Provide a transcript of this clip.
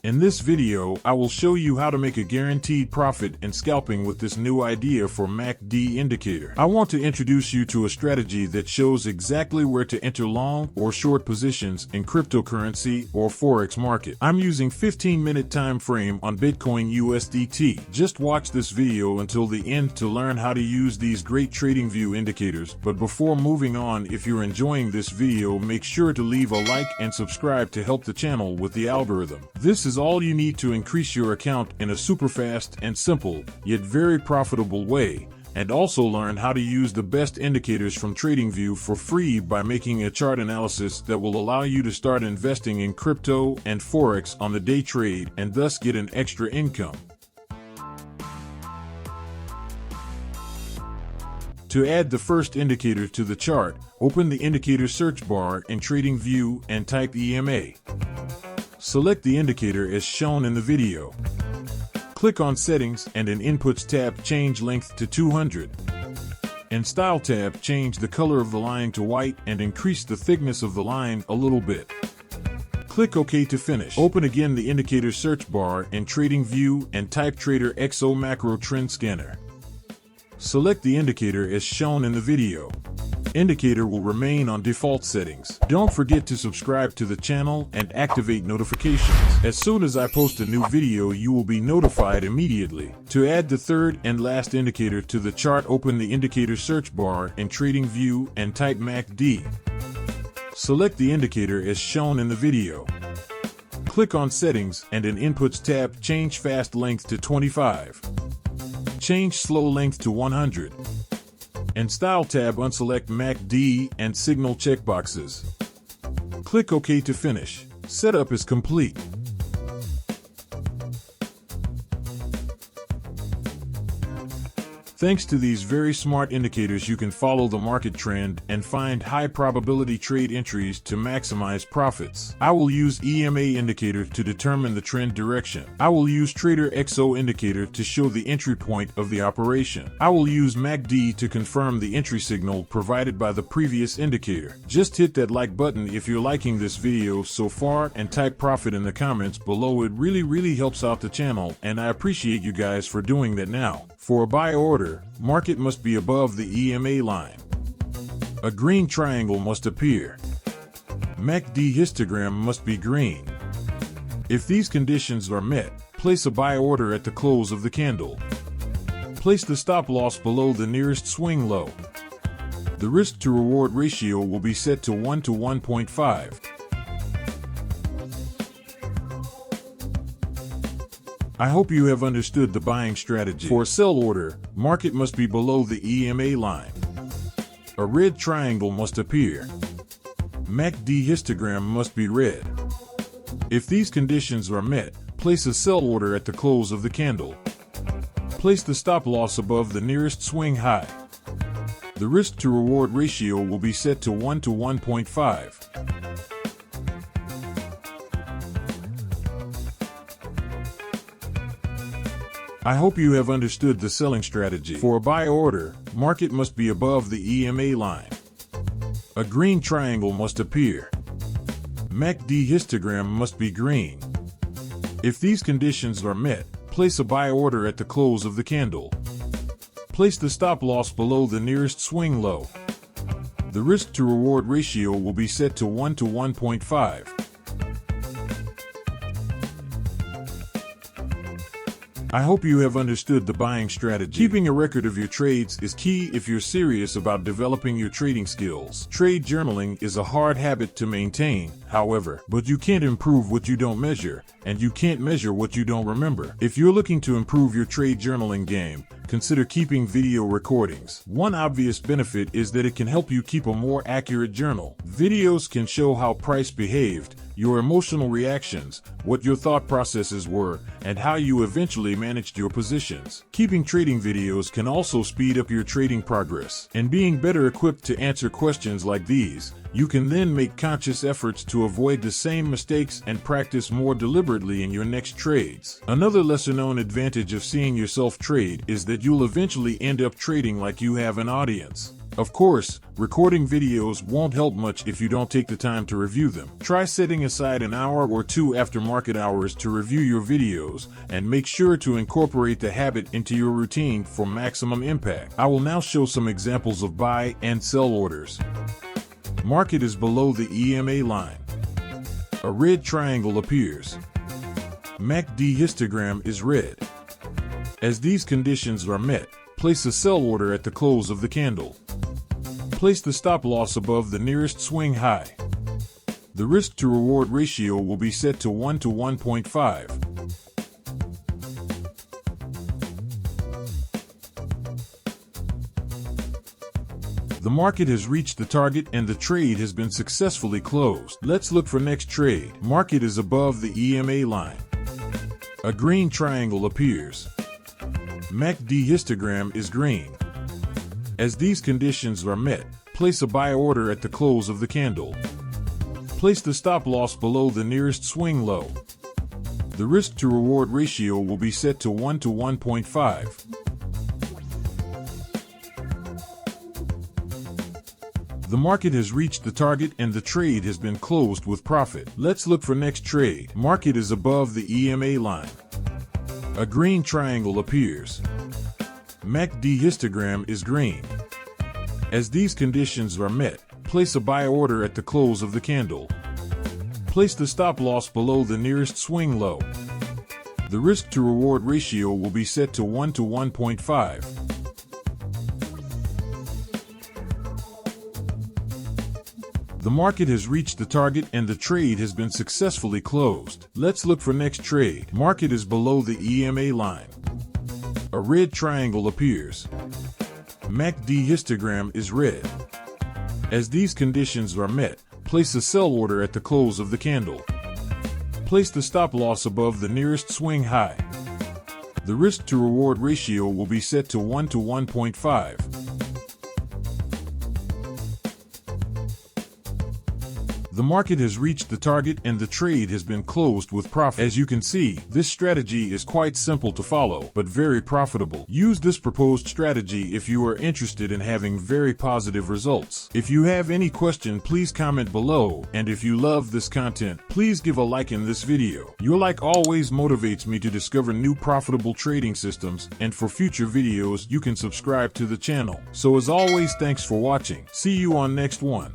In this video, I will show you how to make a guaranteed profit in scalping with this new idea for MACD indicator. I want to introduce you to a strategy that shows exactly where to enter long or short positions in cryptocurrency or forex market. I'm using 15-minute time frame on Bitcoin USDT. Just watch this video until the end to learn how to use these great Tradingview indicators. But before moving on, if you're enjoying this video, make sure to leave a like and subscribe to help the channel with the algorithm. This is all you need to increase your account in a super fast and simple, yet very profitable way, and also learn how to use the best indicators from Tradingview for free by making a chart analysis that will allow you to start investing in crypto and forex on the day trade and thus get an extra income. To add the first indicator to the chart, open the indicator search bar in Tradingview and type EMA. Select the indicator as shown in the video. Click on Settings and in Inputs tab change length to 200. In Style tab change the color of the line to white and increase the thickness of the line a little bit. Click OK to finish. Open again the indicator search bar in Tradingview and type TRADERXO Macro Trend Scanner. Select the indicator as shown in the video. Indicator will remain on default settings. Don't forget to subscribe to the channel and activate notifications. As soon as I post a new video, you will be notified immediately. To add the third and last indicator to the chart, open the indicator search bar in Tradingview and type MACD. Select the indicator as shown in the video. Click on Settings and in Inputs tab change fast length to 25. Change slow length to 100. In Style tab unselect MACD and Signal checkboxes. Click OK to finish. Setup is complete. Thanks to these very smart indicators, you can follow the market trend and find high probability trade entries to maximize profits. I will use EMA indicator to determine the trend direction. I will use TRADERXO indicator to show the entry point of the operation. I will use MACD to confirm the entry signal provided by the previous indicator. Just hit that like button if you're liking this video so far and type profit in the comments below. It really helps out the channel and I appreciate you guys for doing that now. For a buy order, market must be above the EMA line. A green triangle must appear. MACD histogram must be green. If these conditions are met, place a buy order at the close of the candle. Place the stop loss below the nearest swing low. The risk to reward ratio will be set to 1 to 1.5. I hope you have understood the buying strategy. For a sell order, market must be below the EMA line. A red triangle must appear. MACD histogram must be red. If these conditions are met, place a sell order at the close of the candle. Place the stop loss above the nearest swing high. The risk to reward ratio will be set to 1 to 1.5. I hope you have understood the selling strategy. For a buy order, market must be above the EMA line. A green triangle must appear. MACD histogram must be green. If these conditions are met, place a buy order at the close of the candle. Place the stop loss below the nearest swing low. The risk to reward ratio will be set to 1 to 1.5. I hope you have understood the buying strategy. Keeping a record of your trades is key if you're serious about developing your trading skills. Trade journaling is a hard habit to maintain, however, but you can't improve what you don't measure, and you can't measure what you don't remember. If you're looking to improve your trade journaling game, consider keeping video recordings. One obvious benefit is that it can help you keep a more accurate journal. Videos can show how price behaved, your emotional reactions, what your thought processes were, and how you eventually managed your positions. Keeping trading videos can also speed up your trading progress. And being better equipped to answer questions like these, you can then make conscious efforts to avoid the same mistakes and practice more deliberately in your next trades. Another lesser-known advantage of seeing yourself trade is that you'll eventually end up trading like you have an audience. Of course, recording videos won't help much if you don't take the time to review them. Try setting aside an hour or two after market hours to review your videos, and make sure to incorporate the habit into your routine for maximum impact. I will now show some examples of buy and sell orders. Market is below the EMA line. A red triangle appears. MACD histogram is red. As these conditions are met, place a sell order at the close of the candle. Place the stop loss above the nearest swing high. The risk to reward ratio will be set to 1 to 1.5. The market has reached the target and the trade has been successfully closed. Let's look for next trade. Market is above the EMA line. A green triangle appears. MACD histogram is green. As these conditions are met, place a buy order at the close of the candle. Place the stop loss below the nearest swing low. The risk to reward ratio will be set to 1 to 1.5. The market has reached the target and the trade has been closed with profit. Let's look for next trade. Market is above the EMA line. A green triangle appears. MACD histogram is green. As these conditions are met, place a buy order at the close of the candle. Place the stop loss below the nearest swing low. The risk to reward ratio will be set to 1 to 1.5. The market has reached the target and the trade has been successfully closed. Let's look for next trade. Market is below the EMA line. A red triangle appears. MACD histogram is red. As these conditions are met, place a sell order at the close of the candle. Place the stop loss above the nearest swing high. The risk to reward ratio will be set to 1 to 1.5. The market has reached the target and the trade has been closed with profit. As you can see, this strategy is quite simple to follow, but very profitable. Use this proposed strategy if you are interested in having very positive results. If you have any question, please comment below, and if you love this content, please give a like in this video. Your like always motivates me to discover new profitable trading systems, and for future videos you can subscribe to the channel. So as always, thanks for watching. See you on next one.